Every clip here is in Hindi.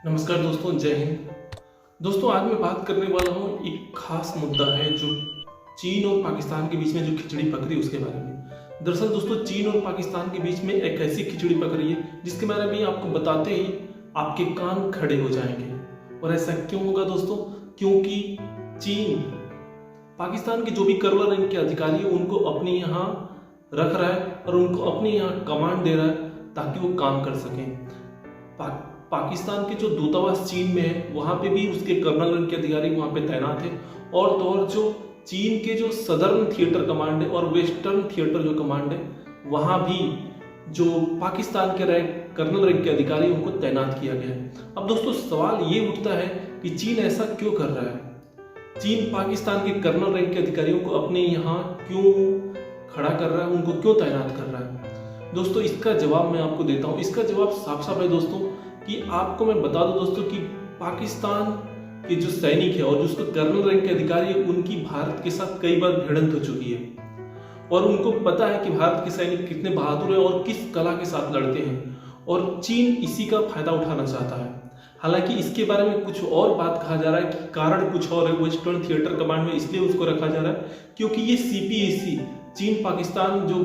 नमस्कार दोस्तों, जय हिंद। दोस्तों, आज मैं बात करने वाला हूँ एक खास मुद्दा है जो चीन और पाकिस्तान के बीच में जो खिचड़ी पक रही है उसके बारे में। दरअसल दोस्तों, चीन और पाकिस्तान के बीच में एक ऐसी खिचड़ी पक रही है जिसके बारे में आपको बताते ही आपके कान खड़े हो जाएंगे। और ऐसा क्यों होगा दोस्तों? क्योंकि चीन पाकिस्तान के जो भी कर्नल रैंक के अधिकारी है उनको अपने यहाँ रख रहा है और उनको अपने यहाँ कमांड दे रहा है ताकि वो काम कर सकें। पाकिस्तान के जो दूतावास चीन में है वहाँ पे भी उसके कर्नल रैंक के अधिकारी वहाँ पे तैनात है। और तो और जो चीन के जो सदर्न थिएटर कमांड है और वेस्टर्न थिएटर जो कमांड है वहाँ भी जो पाकिस्तान के कर्नल रैंक के अधिकारी उनको तैनात किया गया है। अब दोस्तों, सवाल ये उठता है कि चीन ऐसा क्यों कर रहा है? चीन पाकिस्तान के कर्नल रैंक के अधिकारियों को अपने यहाँ क्यों खड़ा कर रहा है, उनको क्यों तैनात कर रहा है? दोस्तों, इसका जवाब मैं आपको देता हूँ। इसका जवाब साफ साफ है दोस्तों कि आपको मैं बता दूं दोस्तों कि पाकिस्तान के जो सैनिक है और जो उसके कर्नल रैंक के अधिकारी है उनकी भारत के साथ कई बार भिड़ंत हो चुकी है और उनको पता है कि भारत के सैनिक कितने बहादुर हैं और किस कला के साथ लड़ते हैं, और चीन इसी का फायदा उठाना चाहता है। हालांकि इसके बारे में कुछ और बात कहा जा रहा है कि कारण कुछ और है। वेस्टर्न थिएटर कमांड में इसलिए उसको रखा जा रहा है क्योंकि ये CPEC चीन पाकिस्तान जो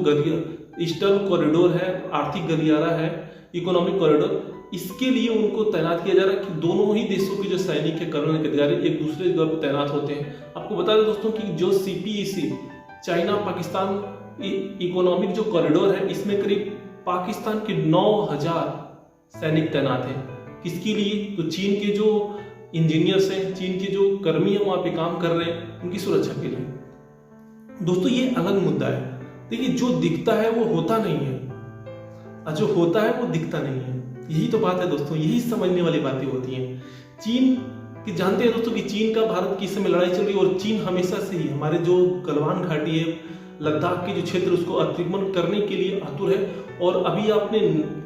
ईस्टर्न कॉरिडोर है, आर्थिक गलियारा है, इकोनॉमिक कॉरिडोर, इसके लिए उनको तैनात किया जा रहा है कि दोनों ही देशों के जो सैनिक है, कर्नल के अधिकारी एक दूसरे जगह पर तैनात होते हैं। आपको बता दें दोस्तों कि जो CPEC चाइना पाकिस्तान इकोनॉमिक जो कॉरिडोर है इसमें करीब पाकिस्तान के 9000 सैनिक तैनात हैं। किसके लिए? तो चीन के जो इंजीनियर्स हैं, चीन के जो कर्मी हैं वहां पे काम कर रहे हैं, उनकी सुरक्षा के लिए। दोस्तों, ये अलग मुद्दा है। देखिए, जो दिखता है वो होता नहीं है और जो होता है वो दिखता नहीं है। यही तो बात है दोस्तों, यही समझने वाली बातें होती हैं। चीन की जानते हैं दोस्तों कि चीन का भारत की इस समय लड़ाई चल रही है और चीन हमेशा से ही हमारे जो गलवान घाटी है, लद्दाख के जो क्षेत्र, उसको अतिक्रमण करने के लिए आतुर है। और अभी आपने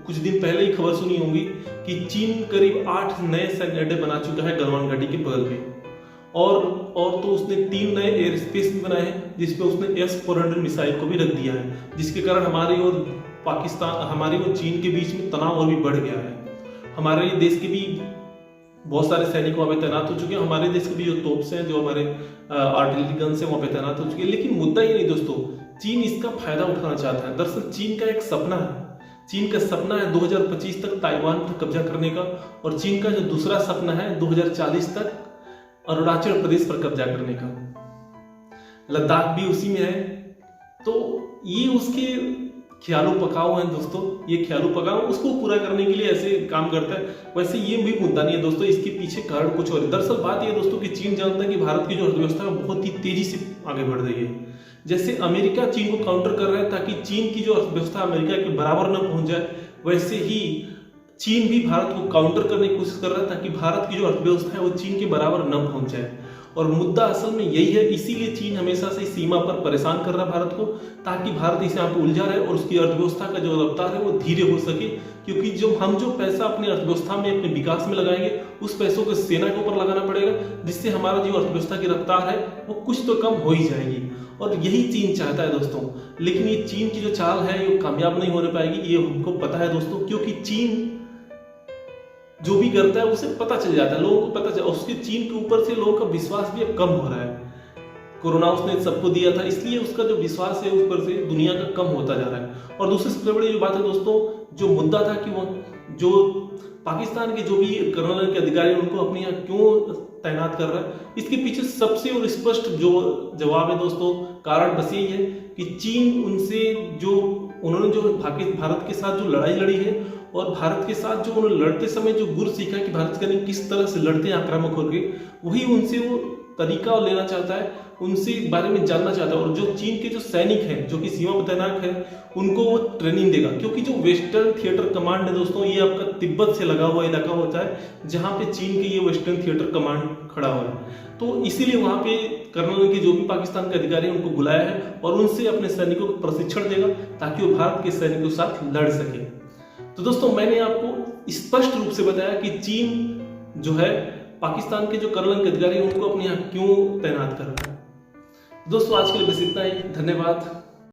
कुछ दिन पहले ही खबर सुनी होगी कि चीन करीब 8 नए सैन्य अड्डे बना चुका है गलवान घाटी के बगल में। और तो उसने 3 नए एयर स्पेस भी बनाए हैं जिसपे उसने S-400 मिसाइल को भी रख दिया है, जिसके कारण हमारी और चीन के बीच में तनाव और भी बढ़ गया है। हमारे देश के भी बहुत सारे सैनिक वहां पे तैनात हो चुके हैं। हमारे देश के भी जो तोप्स हैं, जो हमारे आर्टिलरी गन्स हैं, वहां पे तैनात हो चुके हैं। लेकिन मुद्दा ये नहीं दोस्तों, चीन इसका फायदा उठाना चाहता है। दरअसल चीन का एक सपना है। चीन का सपना है 2025 तक ताइवान पर कब्जा करने का, और चीन का जो दूसरा सपना है 2040 तक अरुणाचल प्रदेश पर कब्जा करने का। लद्दाख भी उसी में है। तो ये उसके ख्यालों पकाओ हैं दोस्तों, ये ख्यालों पकाओ उसको पूरा करने के लिए ऐसे काम करता है। वैसे ये भी मुद्दा नहीं है दोस्तों, इसके पीछे कारण कुछ और है। दरअसल बात ये है दोस्तों कि चीन जानता है कि भारत की जो अर्थव्यवस्था है बहुत ही तेजी से आगे बढ़ रही है। जैसे अमेरिका चीन को काउंटर कर रहा है ताकि चीन की जो अर्थव्यवस्था अमेरिका के बराबर न पहुंच जाए, वैसे ही चीन भी भारत को काउंटर करने की कोशिश कर रहा है ताकि भारत की जो अर्थव्यवस्था है वो चीन के बराबर न पहुंच जाए। और मुद्दा असल में यही है, इसीलिए चीन हमेशा से सीमा पर परेशान कर रहा है भारत को, ताकि भारत इसे यहाँ पे उलझा रहे और उसकी अर्थव्यवस्था का जो रफ्तार है वो धीरे हो सके। क्योंकि जो पैसा अपनी अर्थव्यवस्था में, अपने विकास में लगाएंगे, उस पैसों को सेना के ऊपर लगाना पड़ेगा, जिससे हमारा जो अर्थव्यवस्था की रफ्तार है वो कुछ तो कम हो ही जाएगी। और यही चीन चाहता है दोस्तों। लेकिन ये चीन की जो चाल है ये कामयाब नहीं होने पाएगी, ये हमको पता है दोस्तों। क्योंकि चीन जो भी करता है उसे पता चल जाता है, लोगों को पता चल, उसके चीन के ऊपर से लोगों का विश्वास भी अब कम हो रहा है। कोरोना उसने सबको दिया था, इसलिए उसका जो विश्वास है ऊपर से दुनिया का कम होता जा रहा है। और दूसरी सबसे बड़ी जो बात है दोस्तों, जो मुद्दा था कि वो जो पाकिस्तान के जो भी कर्नल के अधिकारी उनको अपने यहाँ क्यों तैनात कर रहा है, इसके पीछे सबसे और स्पष्ट जो जवाब है दोस्तों, कारण बस यही है कि चीन उनसे उन्होंने जो भारत के साथ जो लड़ाई लड़ी है और भारत के साथ जो उन्होंने लड़ते समय जो गुर सीखा कि भारत के किस तरह से लड़ते हैं आक्रामक होकर, वही उनसे वो तरीका लेना चाहता है, उनसे बारे में जानना चाहता है। और जो चीन के जो सैनिक हैं जो कि सीमा पर तैनात है उनको वो ट्रेनिंग देगा। क्योंकि जो वेस्टर्न थिएटर कमांड है दोस्तों, ये आपका तिब्बत से लगा हुआ इलाका होता है जहाँ पे चीन के ये वेस्टर्न थिएटर कमांड खड़ा हुआ है। तो इसीलिए वहाँ पे कर्नल के जो भी पाकिस्तान के अधिकारी हैं उनको बुलाया है और उनसे अपने सैनिकों को प्रशिक्षण देगा ताकि वो भारत के सैनिकों के साथ लड़ सके। तो दोस्तों, मैंने आपको स्पष्ट रूप से बताया कि चीन जो है पाकिस्तान के जो कर्नल के अधिकारी हैं उनको अपने यहाँ क्यों तैनात कर रहा है। दोस्तों, आज के लिए बस इतना ही। धन्यवाद।